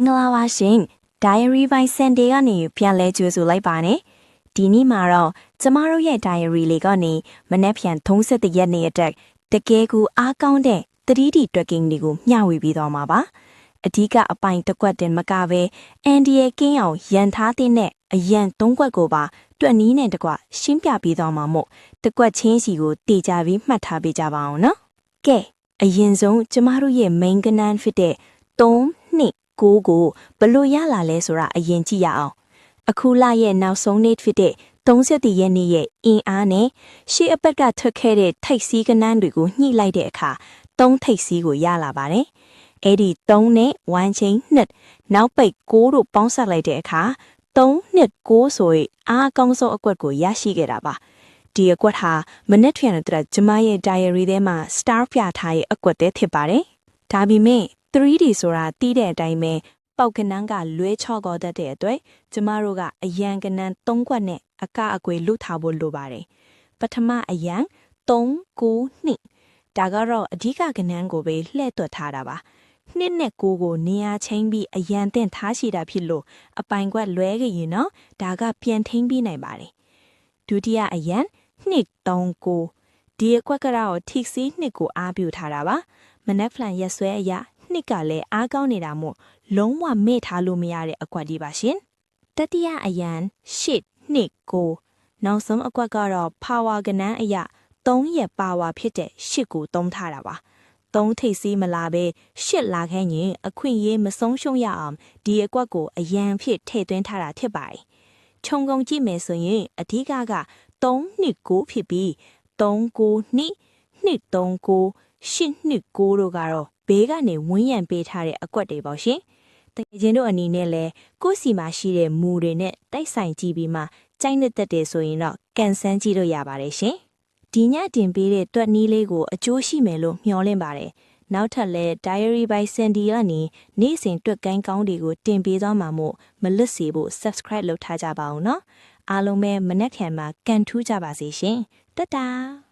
မင်္ဂလာပါရှင် Diary by Sunday ကနေပြန်လဲကြိုဆိုလိုက်ပါနဲ့ဒီနေ့မှာတော့ကျမတို့ရဲ့ Diary လေးကနေမနေ့ပြန်31ရက်နေ့အတက်တကယ်ကိုအားကောင်းတဲ့ 3D tracking တွေကိုမျှဝေပေးသွားမှာပါအဓိကအပိုင်တစ်ကွက်တင်မကပဲအန်ဒီရဲ့ကင်းအောင်ရန်ထားတဲ့အရန်3ကွက်ကိုပါတွက်နီးနဲ့တကွရှင်းပြပေးသွားမှာမို့တစ်ကွက်ချင်းစီကိုတေချာပြီးမှတ်ထားပေးကြပါအောင်နော်ကဲအရင်ဆုံးကျမတို့ရဲ့ main ကဏ္ဍဖြစ်တဲ့3 2 9ကိုဘလို့ရလာလဲဆိုတာအရင်ကြည့်ရအောင်အခုလရဲ့နောက်ဆုံးနေ့ဖြစ်တဲ့30ရက်နေ့ရဲ့အင်အားနဲ့ရှေ့အပတ်ကထွက်ခဲ့တဲ့ထိတ်စီးကနန်းတွေကိုညှိလိုက်တဲ့အခါ3ထိတ်စီးကိုရလာပါတယ်အဲ့ဒီ3နဲ့1ချင်း2နောက်ပိတ်6တို့ပေါင်းစပ်လိုက်တဲ့အခါ3 2 9ဆိုရင်အားအကောင်းဆုံးအကွက်ကိုရရှိခဲ့တာပါဒီအကွက်ဟာမနက်ဖြန်တဲ့ကျမရဲ့ diary ထဲမှာ star ပြထားရဲ့အကွက်တည်းဖြစ်ပါတယ်ဒါပေမဲ့ 3D ဆိုတာတီးတဲ့အတိုင်းပဲပေါက်ကနန်းကလွဲချော့ကောတတ်တဲ့အတွက်ကျမတို့ကအရန်ကနန်း3ခွက်နဲ့အကအကွယ်လွတ်ထားဖို့လိုပါတယ်ပထမအရန်3 9 2ဒါကတော့အဓိကကနန်းကိုပဲလှည့်သွက်ထားတာပါ2နဲ့9ကိုနေရာချင်းပြီးအရန်တင်ထားရှိတာဖြစ်လို့အပိုင်ကွက်လွဲခဲ့ရင်တော့ဒါကပြန်ထိန်းပြီးနိုင်ပါတယ်ဒုတိယအရန်2 3 9ဒီအကွက်ကတော့ထိပ်စီး2ကိုအားပြုထားတာပါမနက်ဖလန်ရက်ဆွဲအရာနှစ်ကလည်းအားကောင်းနေတာမို့လုံးဝမေ့ထားလို့မရတဲ့အကွက်ဒီပါရှင်တတိယအရန်8 2 9နောက်ဆုံးအကွက်ကတော့ power ကဏ္ဍအရာ3ရက် power ဖြစ်တဲ့8ကိုသုံးထားတာပါ3ထိပ်စီးမလာပဲ8လာခဲရင်အခွင့်အရေးမဆုံးရှုံးရအောင်ဒီအကွက်ကိုအရန်ဖြစ်ထည့်သွင်းထားတာဖြစ်ပါတယ်ခြုံကုန်ကြည့်မယ်ဆိုရင်အဓိကက3 2 9ဖြစ်ပြီး3 9 2 2 3 9 8 2 9တို့ကတော့ဘေးကနေဝန်းရံပေးထားတဲ့အကွက်တွေပေါ့ရှင်။တကယ်ချင်းတို့အနေနဲ့လဲကိုယ့်စီမှာရှိတဲ့မူတွေနဲ့တိုက်ဆိုင်ကြည့်ပြီးမှကြိုက်နှစ်သက်တယ်ဆိုရင်တော့ကန်ဆန်းကြည့်လို့ရပါတယ်ရှင်။ဒီညတင်ပေးတဲ့တွက်နီးလေးကိုအကျိုးရှိမယ်လို့မျှော်လင့်ပါတယ်။နောက်ထပ်လဲ Diary by Sandy ကနေနေ့စဉ်တွက်ကိုင်းကောင်းတွေကိုတင်ပေးသွားမှာမို့မလွတ်စေဖို့ subscribe လုပ်ထားကြပါဦးနော်။အားလုံးပဲမနက်ဖြန်မှာကန်ထူးကြပါစေရှင်။တတ်တာ